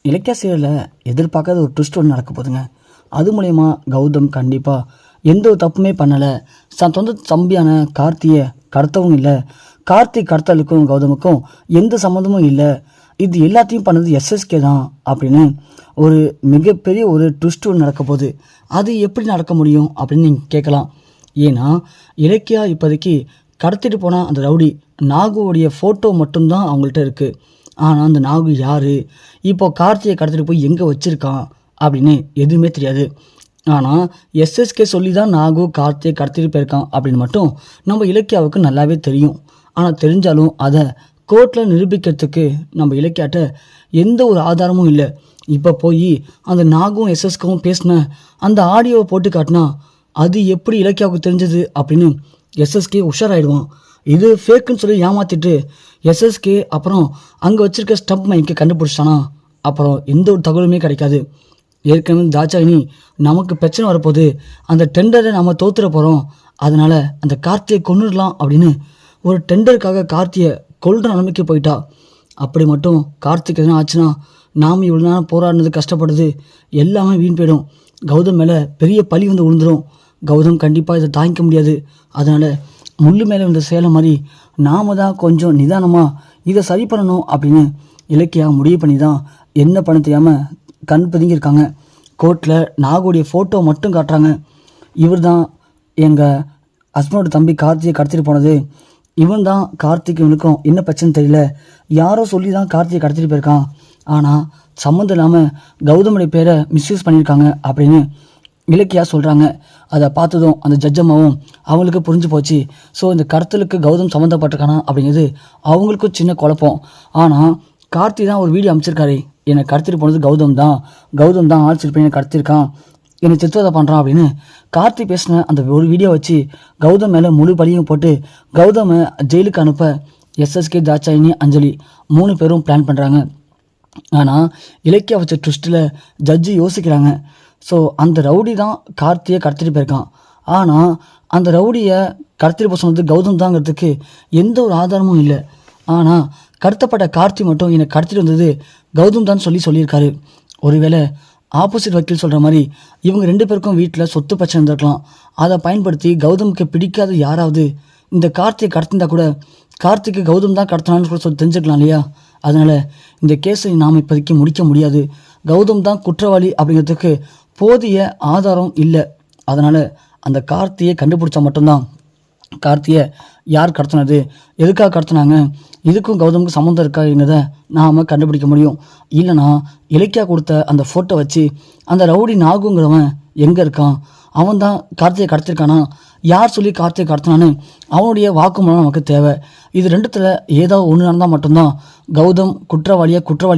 இலக்கிய சீரியலில் எதிர்பார்க்காத ஒரு ட்விஸ்ட் ஒன்று நடக்க போதுங்க. அது மூலயமா கௌதம் கண்டிப்பாக எந்த ஒரு தப்புமே பண்ணலை. சொந்த தம்பியான கார்த்தியை கடத்தவும் இல்லை, கார்த்தி கடத்தலுக்கும் கௌதமுக்கும் எந்த சம்மந்தமும் இல்லை, இது எல்லாத்தையும் பண்ணது எஸ்எஸ்கே தான் அப்படின்னு ஒரு மிகப்பெரிய ஒரு ட்விஸ்ட் ஒன்று நடக்க போகுது. அது எப்படி நடக்க முடியும் அப்படின்னு நீங்கள் கேட்கலாம். ஏன்னா இலக்கியா இப்போதைக்கு கடத்திட்டு போனால் அந்த ரவுடி நாகுவோடைய ஃபோட்டோ மட்டும்தான் அவங்கள்ட்ட இருக்குது. ஆனால் அந்த நாகு யார், இப்போ கார்த்தியை கடத்திட்டு போய் எங்கே வச்சுருக்கான் அப்படின்னு எதுவுமே தெரியாது. ஆனால் எஸ்எஸ்கே சொல்லி தான் நாகு கார்த்தியை கடத்திட்டு போயிருக்கான் அப்படின்னு மட்டும் நம்ம இலக்கியாவுக்கு நல்லாவே தெரியும். ஆனால் தெரிஞ்சாலும் அதை கோர்ட்டில் நிரூபிக்கிறதுக்கு நம்ம இலக்கியாட்ட எந்த ஒரு ஆதாரமும் இல்லை. இப்போ போய் அந்த நாகும் எஸ்எஸ்கவும் பேசின அந்த ஆடியோவை போட்டு காட்டினா அது எப்படி இலக்கியாவுக்கு தெரிஞ்சது அப்படின்னு எஸ்எஸ்கே உஷாராயிடுவான். இது ஃபேக்குன்னு சொல்லி ஏமாற்றிட்டு எஸ்எஸ்கே அப்புறம் அங்கே வச்சுருக்க ஸ்டம்ப் மைக்கை கண்டுபிடிச்சானா அப்புறம் எந்த ஒரு தகவலுமே கிடைக்காது. ஏற்கனவே தாட்சாயினி நமக்கு பிரச்சனை வரப்போகுது, அந்த டெண்டரை நம்ம தோத்துற போகிறோம், அதனால் அந்த கார்த்தியை கொன்னுடலாம் அப்படின்னு ஒரு டெண்டருக்காக கார்த்தியை கொல்ற நிலைமைக்கு போயிட்டா. அப்படி மட்டும் கார்த்திக் எதுனா ஆச்சுன்னா நாம் இவ்வளோ நேரம் போராடினது கஷ்டப்படுது எல்லாமே வீண் போயிடும். கௌதம் மேலே பெரிய பழி வந்து விழுந்துடும். கௌதம் கண்டிப்பாக இதை தாங்கிக்க முடியாது. அதனால் முள்ளு மேலே வந்த சேலை மாதிரி நாம தான் கொஞ்சம் நிதானமாக இதை சரி பண்ணணும் அப்படின்னு இலக்கியா முடிவு பண்ணி தான் என்ன பண்ண தெரியாமல் கண் பதுங்கியிருக்காங்க. கோர்ட்டில் நாகுடைய ஃபோட்டோ மட்டும் காட்டுறாங்க. இவர் தான் எங்கள் ஹஸ்பண்டோட தம்பி கார்த்தியை கடத்திட்டு போனது, இவன் தான் கார்த்திக், இவனுக்கும் என்ன பிரச்சனை தெரியல, யாரோ சொல்லி தான் கார்த்தியை கடத்திட்டு போயிருக்கான், ஆனால் சம்மந்தம் இல்லாமல் கௌதமுடைய பேரை மிஸ்யூஸ் பண்ணியிருக்காங்க அப்படின்னு இலக்கியா சொல்கிறாங்க. அதை பார்த்ததும் அந்த ஜட்ஜம்மாவும் அவங்களுக்கு புரிஞ்சு போச்சு. ஸோ இந்த கடத்தலுக்கு கௌதம் சம்மந்தப்பட்டிருக்கானா அப்படிங்கிறது அவங்களுக்கும் சின்ன குழப்பம். ஆனால் கார்த்தி தான் ஒரு வீடியோ அமைச்சிருக்காரு, என்னை கடத்திட்டு போனது கௌதம் தான் ஆள் சிற்பி என்னை கடத்திருக்கான், என்னை சித்திரவதை பண்ணுறான் அப்படின்னு கார்த்தி பேசின அந்த ஒரு வீடியோ வச்சு கௌதம் மேலே முழு பழியும் போட்டு கௌதமை ஜெயிலுக்கு அனுப்ப எஸ்எஸ்கே, தாட்சாயினி, அஞ்சலி 3 பேரும் பிளான் பண்ணுறாங்க. ஆனால் இலக்கியா வச்ச ட்விஸ்ட்டில் ஜட்ஜு யோசிக்கிறாங்க. ஸோ அந்த ரவுடி தான் கார்த்தியை கடத்திட்டு போயிருக்கான். ஆனால் அந்த ரவுடியை கடத்திட்டு போக சொன்னது கௌதம் தாங்கிறதுக்கு எந்த ஒரு ஆதாரமும் இல்லை. ஆனால் கடத்தப்பட்ட கார்த்தி மட்டும் என்னை கடத்திட்டு வந்தது கௌதம் தான் சொல்லியிருக்காரு. ஒருவேளை ஆப்போசிட் வக்கீல் சொல்கிற மாதிரி இவங்க 2 பேருக்கும் வீட்டில் சொத்து பிரச்சனை இருந்திருக்கலாம். அதை பயன்படுத்தி கௌதமுக்கு பிடிக்காத யாராவது இந்த கார்த்தியை கடத்திருந்தா கூட கார்த்திக்கு கௌதம் தான் கடத்தினான்னு கூட சொல்லி தெரிஞ்சுக்கலாம் இல்லையா? அதனால் இந்த கேஸை நாம் இப்போதைக்கு முடிக்க முடியாது. கௌதம் தான் குற்றவாளி அப்படிங்கிறதுக்கு போதிய ஆதாரம் இல்லை. அதனால் அந்த கார்த்தியை கண்டுபிடிச்சா மட்டும்தான் கார்த்தியை யார் கடத்தினது, எதுக்காக கடத்தினாங்க, இதுக்கும் கௌதமுக்கு சம்மந்தம் இருக்காங்கிறத நாம் கண்டுபிடிக்க முடியும். இல்லைனா இலக்கியா கொடுத்த அந்த ஃபோட்டோ வச்சு அந்த ரவுடி நாகுங்கிறவன் எங்கே இருக்கான், அவன் தான் கார்த்தியை கடத்திருக்கானா, யார் சொல்லி கார்த்தியை கடத்தினான்னு அவனுடைய வாக்குமூலம் நமக்கு தேவை. இது 2த்துல ஏதோ ஒன்று நடந்தால் மட்டும்தான் கௌதம் குற்றவாளி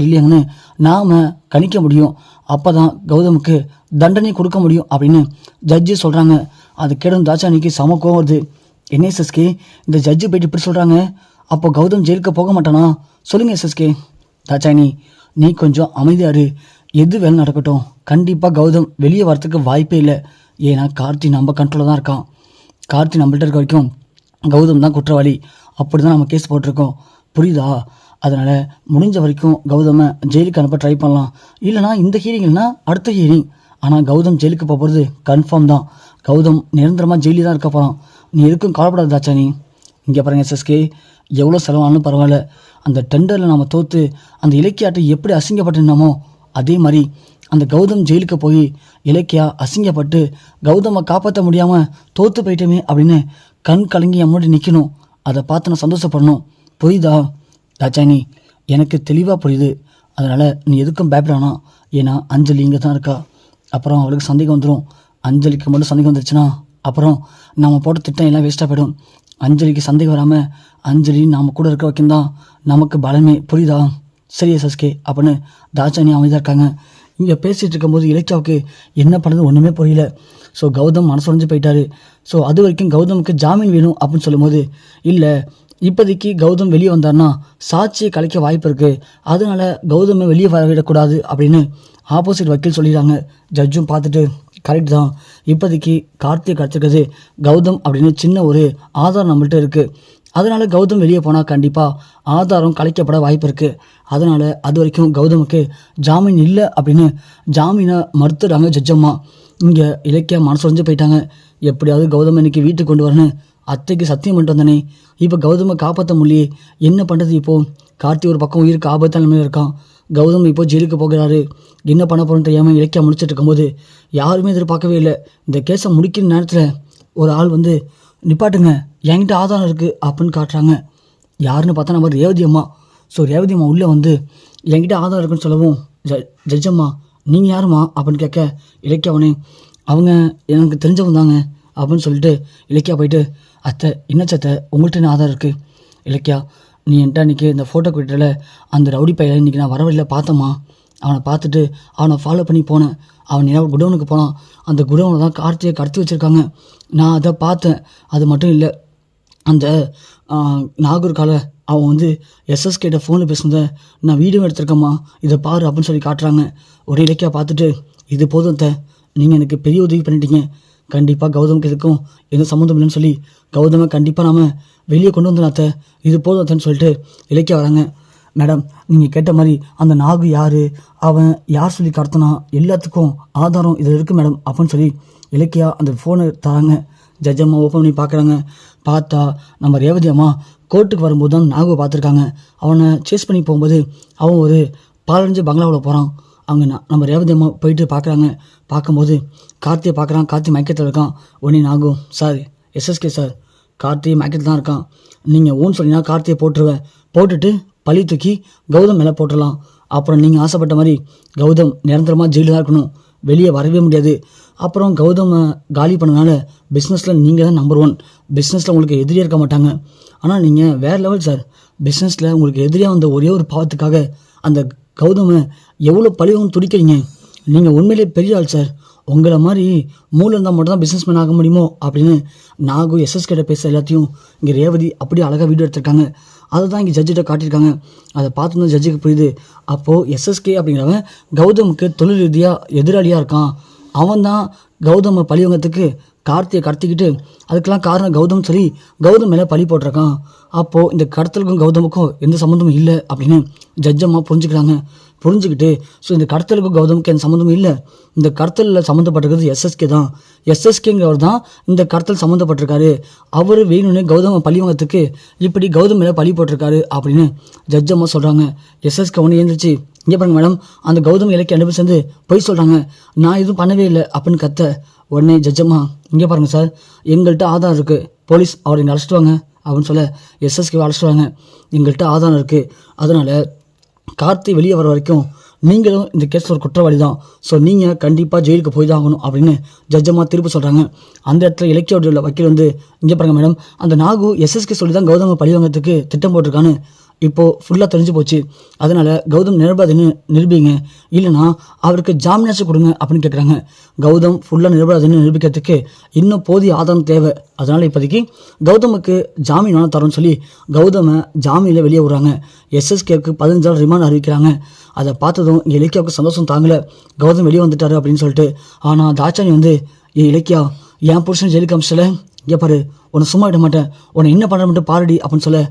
இல்லையாங்கன்னு நாம் கணிக்க முடியும். அப்போ தான் கௌதமுக்கு தண்டனை கொடுக்க முடியும் அப்படின்னு ஜட்ஜி சொல்கிறாங்க. அது கேடும் தாட்சாயினிக்கு சமக்கம் வருது. என்ன எஸ்எஸ்கே, இந்த ஜட்ஜு போயிட்டு இப்படி சொல்கிறாங்க, அப்போ கௌதம் ஜெயிலுக்கு போக மாட்டானா? சொல்லுங்கள் எஸ்எஸ்கே. தாட்சாயினி, நீ கொஞ்சம் அமைதியாரு, எது வேலை நடக்கட்டும், கண்டிப்பாக கௌதம் வெளியே வரத்துக்கு வாய்ப்பே இல்லை. ஏன்னா கார்த்தி நம்ம கண்ட்ரோலில் தான் இருக்கான். கார்த்தி நம்மள்ட்ட இருக்க வரைக்கும் கௌதம் தான் குற்றவாளி, அப்படி தான் நம்ம கேஸ் போட்டிருக்கோம், புரியுதா? அதனால் முடிஞ்ச வரைக்கும் கௌதமை ஜெயிலுக்கு அனுப்ப ட்ரை பண்ணலாம். இல்லைனா இந்த ஹீரிங் இல்லைனா அடுத்த ஹீரிங். ஆனால் கௌதம் ஜெயிலுக்கு போகிறது கன்ஃபார்ம் தான். கௌதம் நிரந்தரமாக ஜெயிலி தான் இருக்க போகிறான். நீ எதுக்கும் கவலைப்படாத தாட்சாயினி. இங்கே பாருங்கள் எஸ்எஸ்கே, எவ்வளோ செலவானாலும் பரவாயில்ல, அந்த டெண்டரில் நம்ம தோற்று அந்த இலக்கியாட்டை எப்படி அசிங்கப்பட்டுனோமோ அதே மாதிரி அந்த கௌதம் ஜெயிலுக்கு போய் இலக்கியா அசிங்கப்பட்டு கௌதமை காப்பாற்ற முடியாமல் தோற்று போயிட்டோமே அப்படின்னு கண் கலங்கி முன்னாடி நிற்கணும். அதை பார்த்து நான் சந்தோஷப்படணும், புரியுதா? தாட்சாயினி, எனக்கு தெளிவாக புரியுது. அதனால் நீ எதுக்கும் பயப்படானா. ஏன்னா அஞ்சலி இங்கே தான் இருக்கா. அப்புறம் அவளுக்கு சந்தேகம் வந்துடும். அஞ்சலிக்கு மட்டும் சந்தேகம் வந்துருச்சுன்னா அப்புறம் நம்ம போட்ட திட்டம் எல்லாம் வேஸ்ட்டாக போயிடும். அஞ்சலிக்கு சந்தேகம் வராமல் அஞ்சலி நாம் கூட இருக்க வைக்கும் தான் நமக்கு பலமே, புரியுதா? சரி எஸ்எஸ்கே அப்படின்னு தாட்சாயினி அமைதியாக இருக்காங்க. இங்கே பேசிகிட்டு இருக்கும்போது இலக்கியாவுக்கு என்ன பண்ணுறது ஒன்றுமே புரியல. ஸோ கௌதம் மனசுடைஞ்சு போயிட்டாரு. ஸோ அது வரைக்கும் கௌதமுக்கு ஜாமீன் வேணும் அப்படின்னு சொல்லும்போது, இல்லை இப்போதைக்கு கௌதம் வெளியே வந்தார்னா சாட்சியை கலைக்க வாய்ப்பு இருக்குது, அதனால் கௌதமை வெளியே வரவிடக்கூடாது அப்படின்னு ஆப்போசிட் வக்கீல் சொல்லிடுறாங்க. ஜட்ஜும் பார்த்துட்டு கரெக்ட் தான், இப்போதைக்கு கார்த்தியை கடத்திருக்கிறது கௌதம் அப்படின்னு சின்ன ஒரு ஆதாரம் நம்மள்கிட்ட இருக்குது. அதனால் கௌதம் வெளியே போனால் கண்டிப்பாக ஆதாரம் கலைக்கப்பட வாய்ப்பு இருக்குது. அதனால் அது வரைக்கும் கௌதமுக்கு ஜாமீன் இல்லை அப்படின்னு ஜாமீனை மறுத்துறாங்க ஜட்ஜம்மா. இங்கே இலக்கியா மனசுடைஞ்சு போயிட்டாங்க. எப்படியாவது கௌதம் இன்னைக்கு வீட்டுக்கு கொண்டு வரேன்னு அத்தைக்கு சத்தியம் பண்ணிட்டு வந்தானே, இப்போ கௌதமை காப்பாற்ற முடியே, என்ன பண்ணுறது? இப்போது கார்த்தி ஒரு பக்கம் உயிருக்கு ஆபத்தான நிலைமையில் இருக்கான். கௌதம் இப்போ ஜெயிலுக்கு போகிறாரு. என்ன பண்ண போகிறோன்னு தெரியாமல் இலக்கியா முடிச்சுட்டு இருக்கும்போது யாருமே எதிர்பார்க்கவே இல்லை. இந்த கேஸை முடிக்கிற நேரத்தில் ஒரு ஆள் வந்து நிப்பாட்டுங்க, என்கிட்ட ஆதாரம் இருக்குது அப்படின்னு காட்டுறாங்க. யாருன்னு பார்த்தா நம்ம ரேவதி அம்மா. ஸோ ரேவதி அம்மா உள்ளே வந்து என்கிட்ட ஆதாரம் இருக்குன்னு சொல்லவும் ஜட்ஜம்மா நீங்கள் யாருமா அப்படின்னு கேட்க இலக்கியாவனே அவங்க எனக்கு தெரிஞ்சவங்க தாங்க அப்படின்னு சொல்லிட்டு இலக்கியா போயிட்டு அத்தை என்னச்சத்தை உங்கள்கிட்ட என்ன ஆதாரம் இருக்குது? இலக்கியா நீ என்கிட்ட அன்றைக்கி இந்த ஃபோட்டோ கிட்டல அந்த ரவுடி பையனை இன்றைக்கி நான் வர வழியில் பார்த்தம்மா. அவனை பார்த்துட்டு அவனை ஃபாலோ பண்ணி போனேன். அவன் ஏதாவது குடோனுக்கு போனான். அந்த குடோனில் தான் கார்த்தியை கடத்தி வச்சுருக்காங்க. நான் அதை பார்த்தேன். அது மட்டும் இல்லை, அந்த நாகூர் காலை அவன் வந்து எஸ்எஸ்கேட்ட ஃபோனில் பேசுனதை நான் வீடியோ எடுத்திருக்கேம்மா, இதை பாரு அப்படின்னு சொல்லி காட்டுறாங்க. ஒரு இலக்கியா பார்த்துட்டு இது போதும் அத்தை, நீங்கள் எனக்கு பெரிய உதவி பண்ணிட்டீங்க. கண்டிப்பாக கௌதமுக்கு இதுக்கும் எந்த சம்மந்தம் இல்லைன்னு சொல்லி கௌதமை கண்டிப்பாக நாம் வெளியே கொண்டு வந்துடலாம் அத்தை, இது போதும் அத்தைன்னு சொல்லிட்டு இலக்கியா வராங்க. மேடம் நீங்கள் கேட்ட மாதிரி அந்த நாகு யார், அவன் யார் சொல்லி கடத்தினா எல்லாத்துக்கும் ஆதாரம் இதில் இருக்குது மேடம் அப்படின்னு சொல்லி இலக்கியா அந்த ஃபோனை தராங்க. ஜட்ஜம்மா ஓப்பன் பண்ணி பார்க்குறாங்க. பார்த்தா நம்ம ரேவதி அம்மா கோர்ட்டுக்கு வரும்போது தான் நாகுவை பார்த்துருக்காங்க. அவனை சேஸ் பண்ணி போகும்போது அவன் ஒரு பாலஞ்சு பங்களாவில் போகிறான். அங்கே நம்ம ரேவதி அம்மா போயிட்டு பார்க்குறாங்க. பார்க்கும்போது கார்த்தியை பார்க்குறான். கார்த்தி மயக்கத்தில் இருக்கான். உடனே Nagu sir SSK sir Karthi மயக்கத்தில் தான் இருக்கான். நீங்கள் ஊன்னு சொன்னீங்கன்னா கார்த்தியை போட்டுருவேன், போட்டுட்டு பழி தூக்கி கௌதம் மேலே போட்டுடலாம். அப்புறம் நீங்கள் ஆசைப்பட்ட மாதிரி கௌதம் நிரந்தரமாக ஜெயிலில் தான் இருக்கணும், வெளியே வரவே முடியாது. அப்புறம் கௌதம் காலி பண்ணனால பிஸ்னஸில் நீங்கள் தான் நம்பர் 1. பிஸ்னஸில் உங்களுக்கு எதிரியாக இருக்க மாட்டாங்க. ஆனால் நீங்கள் வேறு லெவல் சார். பிஸ்னஸில் உங்களுக்கு எதிரியாக வந்த ஒரே ஒரு பாவத்துக்காக அந்த கௌதமை எவ்வளோ பழிவும் துடிக்கிறீங்க. நீங்கள் உண்மையிலே பெரிய ஆள் சார். உங்களை மாதிரி மூளை இருந்தால் மட்டும் தான் பிஸ்னஸ் மேன் ஆக முடியுமோ அப்படின்னு நாகு எஸ்எஸ்கிட்ட பேச எல்லாத்தையும் இங்கே ரேவதி அப்படியே அழகாக வீடியோ எடுத்திருக்காங்க. அதை தான் இங்கே ஜட்ஜிட்ட காட்டியிருக்காங்க. அதை பார்த்துன்னு ஜட்ஜுக்கு புரியுது. அப்போது எஸ்எஸ்கே அப்படிங்கிறவன் கௌதமுக்கு தொழில் ரீதியாக எதிராளியாக இருக்கான். அவன் தான் கௌதமை பழிவங்கத்துக்கு கார்த்தியை கடத்திக்கிட்டு அதுக்கெல்லாம் காரணம் கௌதம் சொல்லி கௌதம் மேலே பழி போட்டிருக்கான். அப்போது இந்த கடத்தலுக்கும் கௌதமுக்கும் எந்த சம்மந்தமும் இல்லை அப்படின்னு ஜட்ஜம்மா புரிஞ்சுக்கிறாங்க. புரிஞ்சுக்கிட்டு ஸோ இந்த கடத்தலுக்கும் கௌதமுக்கு எந்த சம்மந்தமும் இல்லை, இந்த கடத்தலில் சம்மந்தப்பட்டிருக்கிறது எஸ்எஸ்கே தான். எஸ்எஸ்கேங்கிறவர் தான் இந்த கடத்தல் சம்மந்தப்பட்டிருக்காரு. அவர் வேணும்னு கௌதம பழிவங்கத்துக்கு இப்படி கௌதம் மேலே பழி போட்டிருக்காரு அப்படின்னு ஜட்ஜம்மா சொல்கிறாங்க. எஸ்எஸ்கே ஒன்று எழுந்திரிச்சு இங்கே பாருங்க மேடம், அந்த கௌதம் இலக்கிய 2 பேர் சேர்ந்து பொய் சொல்கிறாங்க, நான் எதுவும் பண்ணவே இல்லை அப்படின்னு கத்த உடனே ஜட்ஜம்மா இங்கே பாருங்கள் சார், எங்கள்கிட்ட ஆதாரம் இருக்குது, போலீஸ் அவரை இங்கே அழைச்சிட்டு வாங்க அப்படின்னு சொல்ல எஸ்எஸ்கேவை அழைச்சிட்டு வாங்க. எங்கள்கிட்ட ஆதாரம் இருக்குது, அதனால் கார்த்தி வெளியே வர வரைக்கும் நீங்களும் இந்த கேஸில் ஒரு குற்றவாளி தான். ஸோ நீங்கள் கண்டிப்பாக ஜெயிலுக்கு போய் தான் ஆகணும் அப்படின்னு ஜட்ஜம்மா திருப்பி சொல்கிறாங்க. அந்த இடத்துல இலக்கியோட வக்கீல் வந்து இங்கே பாருங்க மேடம், அந்த நாகு எஸ்எஸ்கே சொல்லி தான் கௌதம பழிவாங்கிறதுக்கு திட்டம் போட்டிருக்கான்னு இப்போது ஃபுல்லாக தெரிஞ்சு போச்சு. அதனால் கௌதம் நிரபராதின்னு நிரூபிங்க, இல்லைனா அவருக்கு ஜாமீனாச்சும் கொடுங்க அப்படின்னு கேட்குறாங்க. கௌதம் ஃபுல்லாக நிரபராதின்னு நிரூபிக்கிறதுக்கு இன்னும் போதிய ஆதாரம் தேவை. அதனால் இப்போதைக்கு கௌதமுக்கு ஜாமீன் வேணால் தரோன்னு சொல்லி கௌதமை ஜாமீனில் வெளியே விடுறாங்க. எஸ்எஸ்கேவுக்கு 15 நாள் ரிமாண்ட் அறிவிக்கிறாங்க. அதை பார்த்ததும் இலக்கியாவுக்கு சந்தோஷம் தாங்கலை, கௌதம் வெளியே வந்துட்டாரு அப்படின்னு சொல்லிட்டு. ஆனால் தாட்சாணி வந்து இலக்கியா என் புருஷன் ஜெயிலுக்கு அமிச்சல, இங்கே பாரு உன்னை சும்மா விட மாட்டேன், உன்னை என்ன பண்ணுற மட்டும் பாருடி அப்படின்னு சொல்ல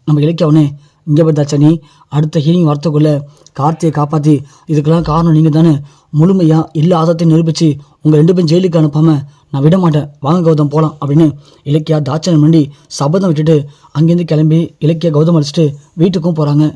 நம்ம இலக்கியாவனே இங்கே போய் தாட்சாணி அடுத்த ஹீரிங் வரத்துக்குள்ளே கார்த்தியை காப்பாற்றி இதுக்கெல்லாம் காரணம் நீங்கள் தானே, முழுமையாக எல்லா ஆதாரத்தையும் நிரூபித்து உங்கள் 2 பேரும் ஜெயிலுக்கு அனுப்பாமல் நான் விட மாட்டேன், வாங்க கௌதம் போகலாம் அப்படின்னு இலக்கியா தாட்சாணி முன்னாடி சபதம் விட்டுட்டு அங்கேருந்து கிளம்பி இலக்கியா கௌதம் அடிச்சுட்டு வீட்டுக்கும் போகிறாங்க.